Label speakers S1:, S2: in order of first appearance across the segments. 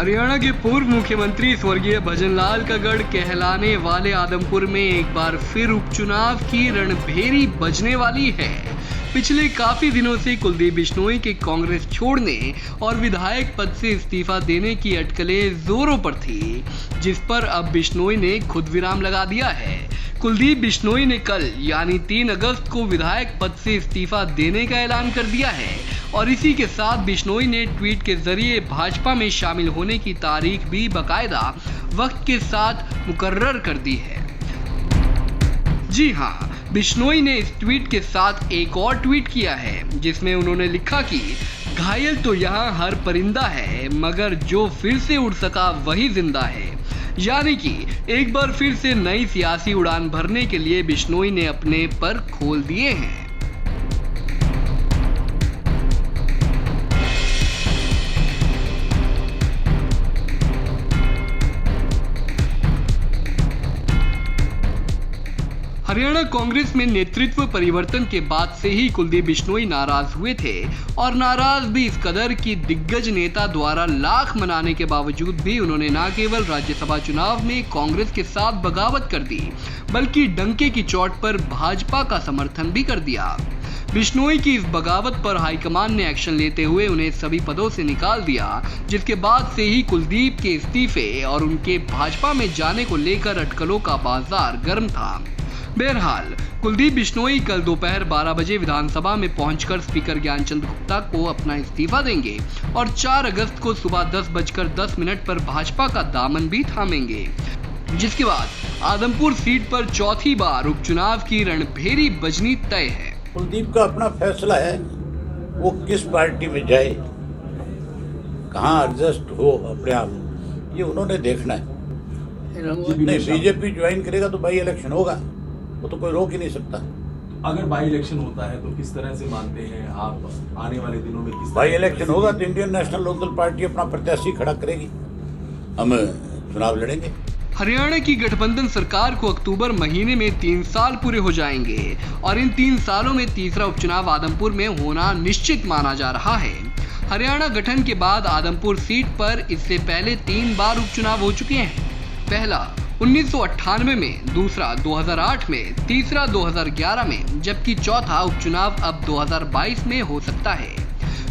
S1: हरियाणा के पूर्व मुख्यमंत्री स्वर्गीय भजनलाल का गढ़ कहलाने वाले आदमपुर में एक बार फिर उपचुनाव की रणभेरी बजने वाली है। पिछले काफी दिनों से कुलदीप बिश्नोई के कांग्रेस छोड़ने और विधायक पद से इस्तीफा देने की अटकलें जोरों पर थी, जिस पर अब बिश्नोई ने खुद विराम लगा दिया है। कुलदीप बिश्नोई ने कल यानी 3 अगस्त को विधायक पद से इस्तीफा देने का ऐलान कर दिया है और इसी के साथ बिश्नोई ने ट्वीट के जरिए भाजपा में शामिल होने की तारीख भी बाकायदा वक्त के साथ मुकर्रर कर दी है। जी हाँ, बिश्नोई ने इस ट्वीट के साथ एक और ट्वीट किया है, जिसमें उन्होंने लिखा कि घायल तो यहाँ हर परिंदा है, मगर जो फिर से उड़ सका वही जिंदा है। यानी कि एक बार फिर से नई सियासी उड़ान भरने के लिए बिश्नोई ने अपने पर खोल दिए हैं। हरियाणा कांग्रेस में नेतृत्व परिवर्तन के बाद से ही कुलदीप बिश्नोई नाराज हुए थे और नाराज भी इस कदर कि दिग्गज नेता द्वारा लाख मनाने के बावजूद भी उन्होंने न केवल राज्यसभा चुनाव में कांग्रेस के साथ बगावत कर दी, बल्कि डंके की चोट पर भाजपा का समर्थन भी कर दिया। बिश्नोई की इस बगावत पर हाईकमान ने एक्शन लेते हुए उन्हें सभी पदों से निकाल दिया, जिसके बाद से ही कुलदीप के इस्तीफे और उनके भाजपा में जाने को लेकर अटकलों का बाजार गर्म था। बहरहाल कुलदीप बिश्नोई कल दोपहर 12 बजे विधानसभा में पहुंचकर स्पीकर ज्ञानचंद गुप्ता को अपना इस्तीफा देंगे और 4 अगस्त को सुबह 10:10 पर भाजपा का दामन भी थामेंगे, जिसके बाद आदमपुर सीट पर चौथी बार उपचुनाव की रणभेरी बजनी तय है।
S2: कुलदीप का अपना फैसला है, वो किस पार्टी में जाए, कहाँ एडजस्ट हो अपने आप, ये उन्होंने देखना है। नहीं, बीजेपी ज्वाइन करेगा तो बाई इलेक्शन होगा, वो तो कोई रोक ही नहीं सकता।
S3: अगर बाई इलेक्शन होता है तो किस तरह से मानते हैं आप आने वाले दिनों में? किस
S2: बाई इलेक्शन होगा तो इंडियन नेशनल लोकदल पार्टी अपना प्रत्याशी खड़ा करेगी, हम चुनाव लड़ेंगे।
S1: हरियाणा की गठबंधन सरकार को अक्टूबर महीने में 3 साल पूरे हो जाएंगे और इन 3 सालों में तीसरा उपचुनाव आदमपुर में होना निश्चित माना जा रहा है। हरियाणा गठन के बाद आदमपुर सीट पर इससे पहले 3 बार उपचुनाव हो चुके हैं। पहला 1998 में, दूसरा 2008 में, तीसरा 2011 में, जबकि चौथा उपचुनाव अब 2022 में हो सकता है।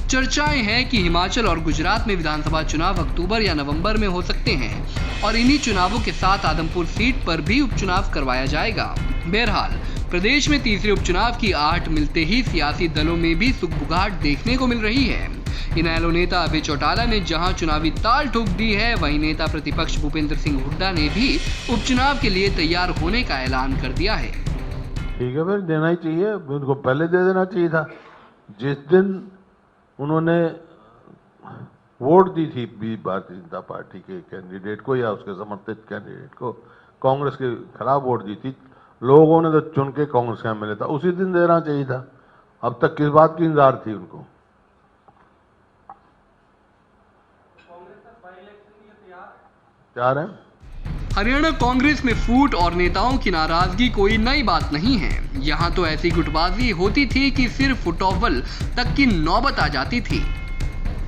S1: चर्चाएं हैं कि हिमाचल और गुजरात में विधानसभा चुनाव अक्टूबर या नवंबर में हो सकते हैं और इन्हीं चुनावों के साथ आदमपुर सीट पर भी उपचुनाव करवाया जाएगा। बहरहाल प्रदेश में तीसरे उपचुनाव की आहट मिलते ही सियासी दलों में भी सुगबुगाहट देखने को मिल रही है। इनेलो नेता अभय चौटाला ने जहां चुनावी ताल ठोक दी है, वहीं नेता प्रतिपक्ष भूपेंद्र सिंह हुड्डा ने भी उपचुनाव के लिए तैयार होने का ऐलान कर दिया है।
S4: ठीक है, फिर देना ही चाहिए, उनको पहले दे देना चाहिए था। जिस दिन उन्होंने वोट दी थी भारतीय जनता पार्टी के कैंडिडेट को या उसके समर्थित कैंडिडेट को, कांग्रेस के खिलाफ वोट दी थी, लोगों ने तो चुन के कांग्रेस का मिला था, उसी दिन देना चाहिए था। अब तक किस बात की इंतजार थी उनको? तैयार है।
S1: हरियाणा कांग्रेस में फूट और नेताओं की नाराजगी कोई नई बात नहीं है। यहाँ तो ऐसी गुटबाजी होती थी कि सिर्फ फुटबॉल तक की नौबत आ जाती थी।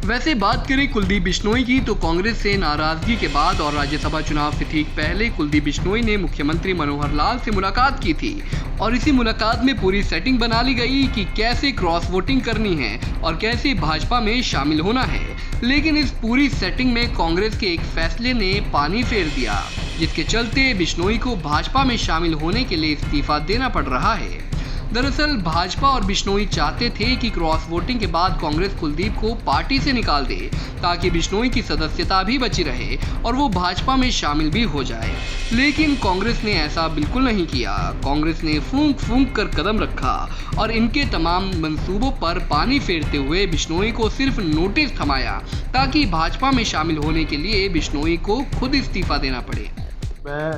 S1: वैसे बात करें कुलदीप बिश्नोई की, तो कांग्रेस से नाराजगी के बाद और राज्यसभा चुनाव से ठीक पहले कुलदीप बिश्नोई ने मुख्यमंत्री मनोहर लाल से मुलाकात की थी और इसी मुलाकात में पूरी सेटिंग बना ली गई कि कैसे क्रॉस वोटिंग करनी है और कैसे भाजपा में शामिल होना है। लेकिन इस पूरी सेटिंग में कांग्रेस के एक फैसले ने पानी फेर दिया, जिसके चलते बिश्नोई को भाजपा में शामिल होने के लिए इस्तीफा देना पड़ रहा है। दरअसल भाजपा और बिश्नोई चाहते थे कि क्रॉस वोटिंग के बाद कांग्रेस कुलदीप को पार्टी से निकाल दे, ताकि बिश्नोई की सदस्यता भी बची रहे और वो भाजपा में शामिल भी हो जाए। लेकिन कांग्रेस ने ऐसा बिल्कुल नहीं किया। कांग्रेस ने फूंक फूंक कर कदम रखा और इनके तमाम मंसूबों पर पानी फेरते हुए बिश्नोई को सिर्फ नोटिस थमाया, ताकि भाजपा में शामिल होने के लिए बिश्नोई को खुद इस्तीफा देना पड़े।
S4: मैं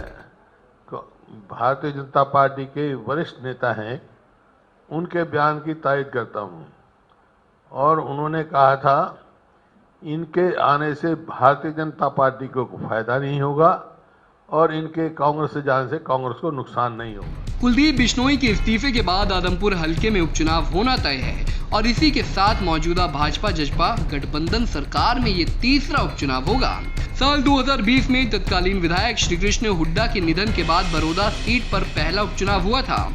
S4: भारतीय जनता पार्टी के वरिष्ठ नेता हैं, उनके बयान की तायद करता हूं और उन्होंने कहा था इनके आने से भारतीय जनता पार्टी को फायदा नहीं होगा और इनके कांग्रेस से जाने से कांग्रेस को नुकसान नहीं होगा।
S1: कुलदीप बिश्नोई के इस्तीफे के बाद आदमपुर हलके में उपचुनाव होना तय है और इसी के साथ मौजूदा भाजपा जजपा गठबंधन सरकार में ये तीसरा उपचुनाव होगा। साल 2020 में तत्कालीन विधायक श्री कृष्ण हुड्डा के निधन के बाद बड़ौदा सीट पर पहला उपचुनाव हुआ था।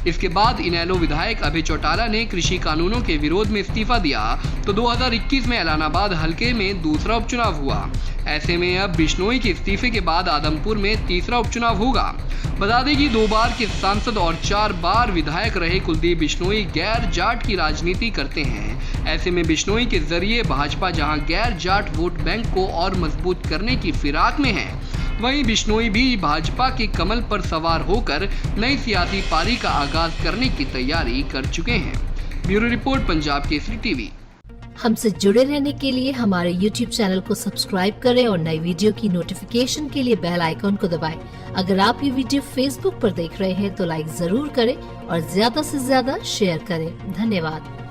S1: इसके बाद इनेलो विधायक अभय चौटाला ने कृषि कानूनों के विरोध में इस्तीफा दिया तो 2021 में ऐलानाबाद हलके में दूसरा उपचुनाव हुआ। ऐसे में अब बिश्नोई के इस्तीफे के बाद आदमपुर में तीसरा उपचुनाव होगा। बता दें कि 2 बार के सांसद और 4 बार विधायक रहे कुलदीप बिश्नोई गैर जाट की राजनीति करते हैं। ऐसे में बिश्नोई के जरिए भाजपा जहां गैर जाट वोट बैंक को और मजबूत करने की फिराक में है, वहीं बिश्नोई भी भाजपा के कमल पर सवार होकर नई सियासी पारी का आगाज करने की तैयारी कर चुके हैं। Bureau report, Punjab Kesari TV.
S5: हमसे जुड़े रहने के लिए हमारे YouTube चैनल को सब्सक्राइब करें और नई वीडियो की नोटिफिकेशन के लिए बेल आइकॉन को दबाएं। अगर आप ये वीडियो Facebook पर देख रहे हैं तो लाइक जरूर करें और ज्यादा से ज्यादा शेयर करें। धन्यवाद।